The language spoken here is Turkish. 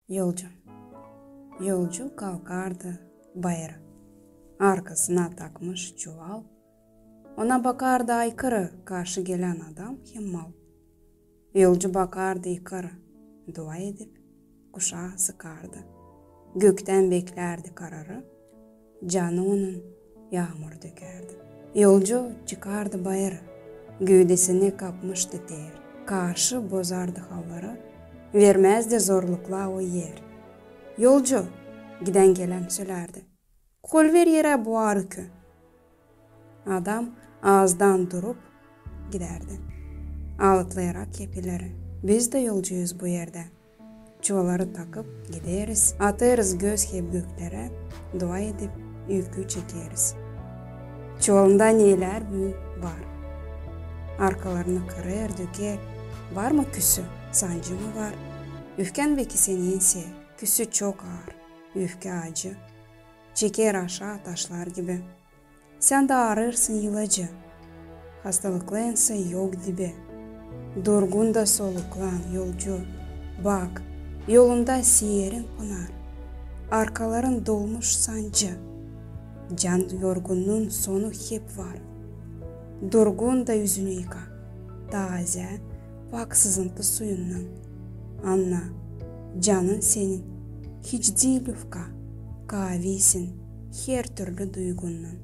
Yolcu. Yolcu kalkardı bayıra. Arkasına takmış çuval. Ona bakardı aykırı karşı gelen adam hem mal. Yolcu bakardı yukarı. Dua edip kuşağı sıkardı. Gökten beklerdi kararı. Canı onun yağmur dökerdi. Yolcu çıkardı bayıra. Gövdesini kapmıştı ter. Karşı bozardı halları. Vermezdi zorlukla o yer. Yolcu giden gelen söylerdi. Kol ver yere bu arıkı. Adam ağızdan durup giderdi. Ağıtlayarak kepileri. Biz de yolcuyuz bu yerde. Çuvaları takıp gideriz. Atarız göz hep göklere. Dua edip yükü çekeriz. Çuvalında neler büyük var. Arkalarını kırar döker. Var mı küsü? Sancı mı var? Üfken ve seninse küsü çok ağır. Üfke acı. Çeker aşağı taşlar gibi. Sen de ağrırsın yılacı. Hastalıklıysa yok dibi. Durgun da soluklan yolcu. Bak yolunda siyerin pınar. Arkaların dolmuş sancı. Can yorgunluğun sonu hep var. Durgun da yüzünü yıka. Taze bak sızıntı suyundan. Anla canın senin. Hiç değil ufka. Kavisin her türlü duygundan.